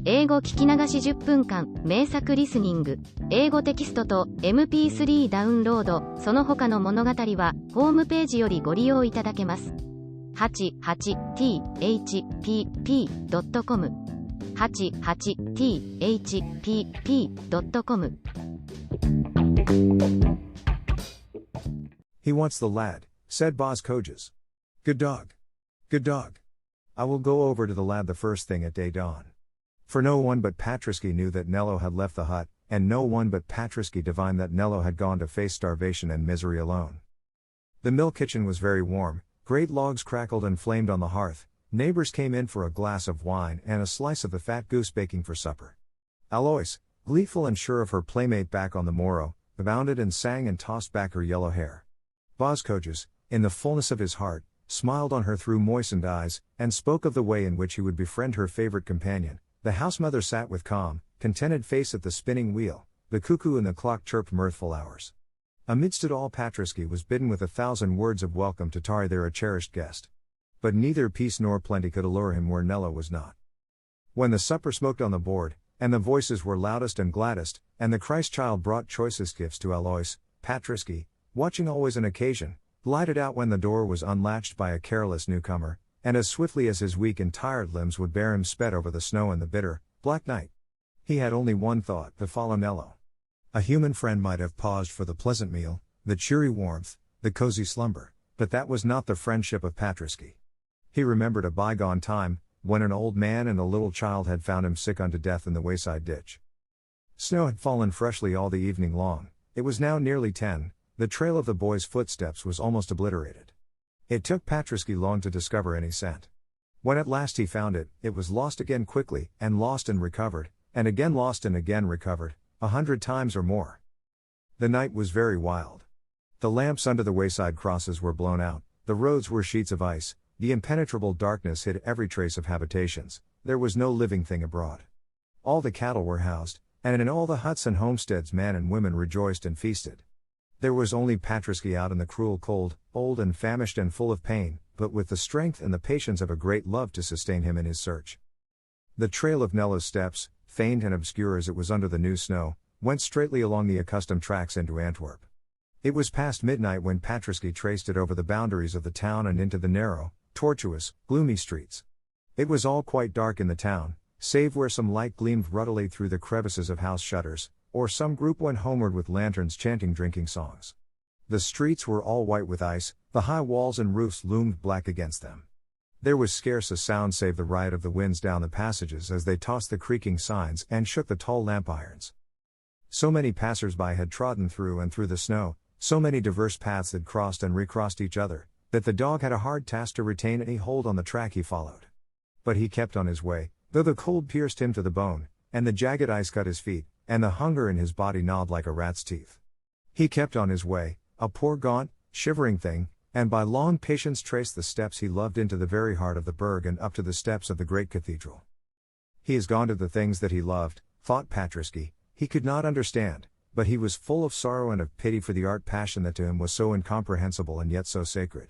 英語聞き流し10分間、名作リスニング、英語テキストと MP3 ダウンロード、その他の物語は、ホームページよりご利用いただけます。88thpp.com 88thpp.com He wants the lad, said Boz Coges. Good dog. Good dog. I will go over to the lad the first thing at day dawn. For no one but Patrisky knew that Nello had left the hut, and no one but Patrisky divined that Nello had gone to face starvation and misery alone. The mill kitchen was very warm, great logs crackled and flamed on the hearth, neighbors came in for a glass of wine and a slice of the fat goose baking for supper. Alois, gleeful and sure of her playmate back on the morrow, bounded and sang and tossed back her yellow hair. Boz Coges, in the fullness of his heart, smiled on her through moistened eyes, and spoke of the way in which he would befriend her favorite companion. The housemother sat with calm, contented face at the spinning wheel, the cuckoo and the clock chirped mirthful hours. Amidst it all Patrisky was bidden with 1,000 words of welcome to tarry there a cherished guest. But neither peace nor plenty could allure him where Nello was not. When the supper smoked on the board, and the voices were loudest and gladdest, and the Christ child brought choicest gifts to Alois, Patrisky, watching always an occasion, glided out when the door was unlatched by a careless newcomer, and as swiftly as his weak and tired limbs would bear him sped over the snow and the bitter, black night. He had only one thought, to follow Nello. A human friend might have paused for the pleasant meal, the cheery warmth, the cozy slumber, but that was not the friendship of Patrisky. He remembered a bygone time, when an old man and a little child had found him sick unto death in the wayside ditch. Snow had fallen freshly all the evening long, it was now nearly 10, the trail of the boy's footsteps was almost obliterated. It took Patrisky long to discover any scent. When at last he found it, it was lost again quickly, and lost and recovered, and again lost and again recovered, 100 times or more. The night was very wild. The lamps under the wayside crosses were blown out, the roads were sheets of ice, the impenetrable darkness hid every trace of habitations, there was no living thing abroad. All the cattle were housed, and in all the huts and homesteads men and women rejoiced and feasted. There was only Patrisky out in the cruel cold, old and famished and full of pain, but with the strength and the patience of a great love to sustain him in his search. The trail of Nello's steps, faint and obscure as it was under the new snow, went straightly along the accustomed tracks into Antwerp. It was past midnight when Patrisky traced it over the boundaries of the town and into the narrow, tortuous, gloomy streets. It was all quite dark in the town, save where some light gleamed ruddily through the crevices of house shutters, or some group went homeward with lanterns chanting drinking songs. The streets were all white with ice, the high walls and roofs loomed black against them. There was scarce a sound save the riot of the winds down the passages as they tossed the creaking signs and shook the tall lamp irons. So many passers-by had trodden through and through the snow, so many diverse paths had crossed and recrossed each other, that the dog had a hard task to retain any hold on the track he followed. But he kept on his way, though the cold pierced him to the bone, and the jagged ice cut his feet, and the hunger in his body gnawed like a rat's teeth. He kept on his way, a poor gaunt, shivering thing, and by long patience traced the steps he loved into the very heart of the burg and up to the steps of the great cathedral. He has gone to the things that he loved, thought Patrisky, he could not understand, but he was full of sorrow and of pity for the art passion that to him was so incomprehensible and yet so sacred.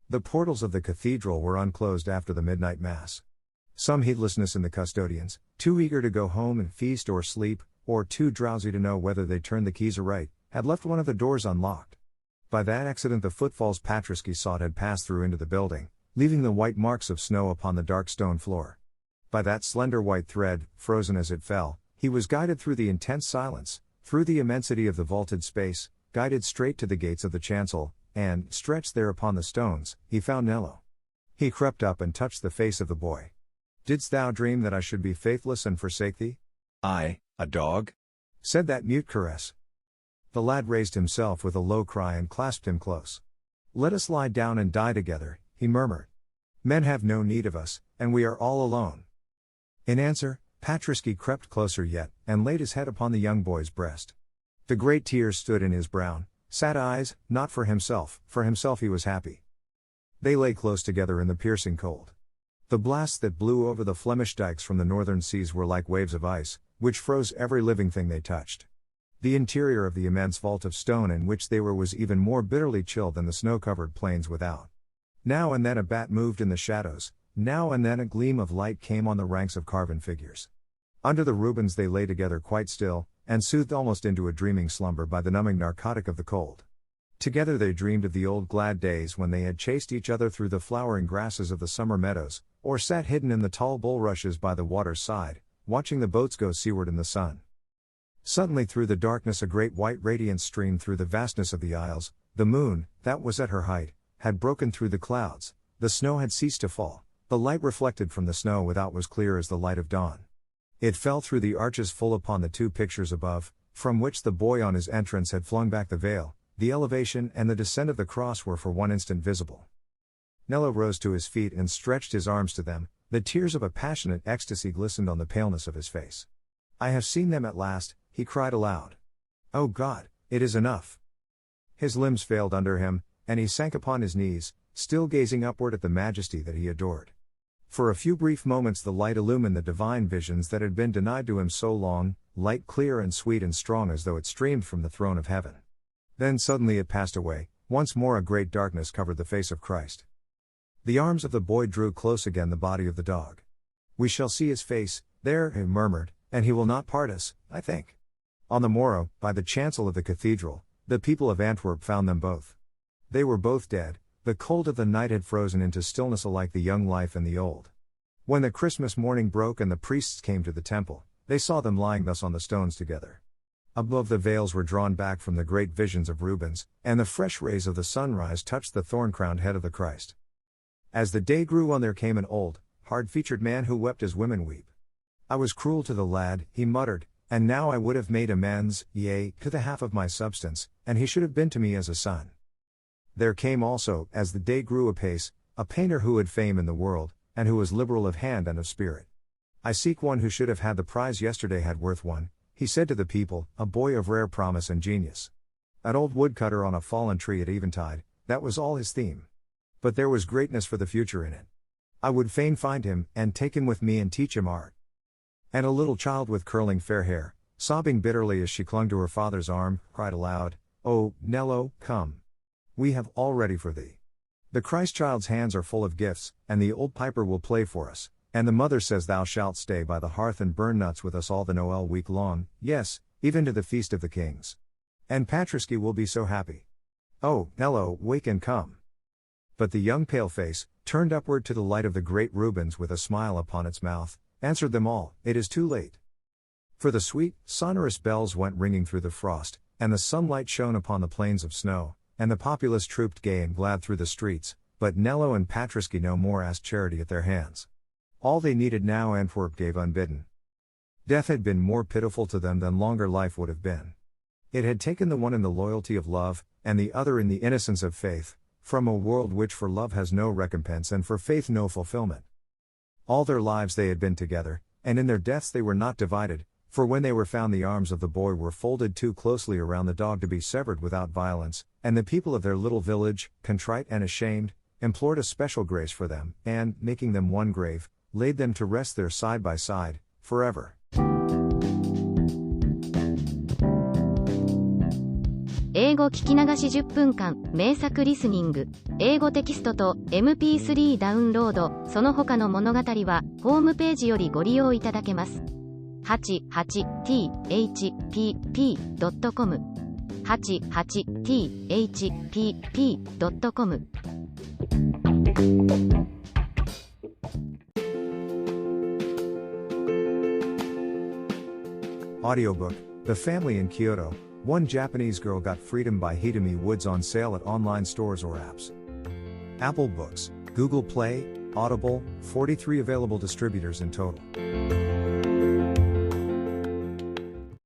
The portals of the cathedral were unclosed after the midnight mass. Some heedlessness in the custodians, too eager to go home and feast or sleep, or too drowsy to know whether they turned the keys aright, had left one of the doors unlocked. By that accident the footfalls Patrisky sought had passed through into the building, leaving the white marks of snow upon the dark stone floor. By that slender white thread, frozen as it fell, he was guided through the intense silence, through the immensity of the vaulted space, guided straight to the gates of the chancel, and, stretched there upon the stones, he found Nello. He crept up and touched the face of the boy. "Didst thou dream that I should be faithless and forsake thee? I, a dog?" said that mute caress. The lad raised himself with a low cry and clasped him close. "Let us lie down and die together," he murmured. "Men have no need of us, and we are all alone." In answer, Patrisky crept closer yet, and laid his head upon the young boy's breast. The great tears stood in his brown, sad eyes, not for himself he was happy. They lay close together in the piercing cold. The blasts that blew over the Flemish dikes from the northern seas were like waves of ice, which froze every living thing they touched. The interior of the immense vault of stone in which they were was even more bitterly chilled than the snow-covered plains without. Now and then a bat moved in the shadows, now and then a gleam of light came on the ranks of carven figures. Under the Reubens they lay together quite still, and soothed almost into a dreaming slumber by the numbing narcotic of the cold. Together they dreamed of the old glad days when they had chased each other through the flowering grasses of the summer meadows, or sat hidden in the tall bulrushes by the water's side, watching the boats go seaward in the sun. Suddenly through the darkness a great white radiance streamed through the vastness of the isles. The moon, that was at her height, had broken through the clouds, the snow had ceased to fall, the light reflected from the snow without was clear as the light of dawn. It fell through the arches full upon the two pictures above, from which the boy on his entrance had flung back the veil. The elevation and the descent of the cross were for one instant visible. Nello rose to his feet and stretched his arms to them, the tears of a passionate ecstasy glistened on the paleness of his face. "I have seen them at last," he cried aloud. "Oh God, it is enough." His limbs failed under him, and he sank upon his knees, still gazing upward at the majesty that he adored. For a few brief moments the light illumined the divine visions that had been denied to him so long, light clear and sweet and strong as though it streamed from the throne of heaven. Then suddenly it passed away, once more a great darkness covered the face of Christ. The arms of the boy drew close again the body of the dog. "We shall see his face, there," he murmured, "and he will not part us, I think." On the morrow, by the chancel of the cathedral, the people of Antwerp found them both. They were both dead, the cold of the night had frozen into stillness alike the young life and the old. When the Christmas morning broke and the priests came to the temple, they saw them lying thus on the stones together. Above the veils were drawn back from the great visions of Rubens, and the fresh rays of the sunrise touched the thorn-crowned head of the Christ. As the day grew on there came an old, hard-featured man who wept as women weep. "I was cruel to the lad," he muttered, "and now I would have made amends, yea, to the half of my substance, and he should have been to me as a son." There came also, as the day grew apace, a painter who had fame in the world, and who was liberal of hand and of spirit. "I seek one who should have had the prize yesterday had worth one," he said to the people, a boy of rare promise and genius. An old woodcutter on a fallen tree at eventide, that was all his theme. But there was greatness for the future in it. "I would fain find him, and take him with me and teach him art." And a little child with curling fair hair, sobbing bitterly as she clung to her father's arm, cried aloud, "Oh, Nello, come. We have all ready for thee. The Christ child's hands are full of gifts, and the old piper will play for us, and the mother says thou shalt stay by the hearth and burn nuts with us all the Noel week long, yes, even to the Feast of the Kings. And Patriski will be so happy. Oh, Nello, wake and come." But the young pale face, turned upward to the light of the great Rubens with a smile upon its mouth, answered them all, "It is too late." For the sweet, sonorous bells went ringing through the frost, and the sunlight shone upon the plains of snow, and the populace trooped gay and glad through the streets, but Nello and Patriski no more asked charity at their hands. All they needed now Antwerp gave unbidden. Death had been more pitiful to them than longer life would have been. It had taken the one in the loyalty of love, and the other in the innocence of faith, from a world which for love has no recompense and for faith no fulfillment. All their lives they had been together, and in their deaths they were not divided, for when they were found the arms of the boy were folded too closely around the dog to be severed without violence, and the people of their little village, contrite and ashamed, implored a special grace for them, and, making them one grave, laid them to rest there side by side, forever. 英語聞き流し10分間、名作リスニング。英語テキストと MP3 ダウンロード、その他の物語は、ホームページよりご利用いただけます。88thpp.com 88thpp.com Audiobook, The Family in Kyoto, One Japanese Girl Got Freedom by Hitomi Woods on sale at online stores or apps. Apple Books, Google Play, Audible, 43 available distributors in total.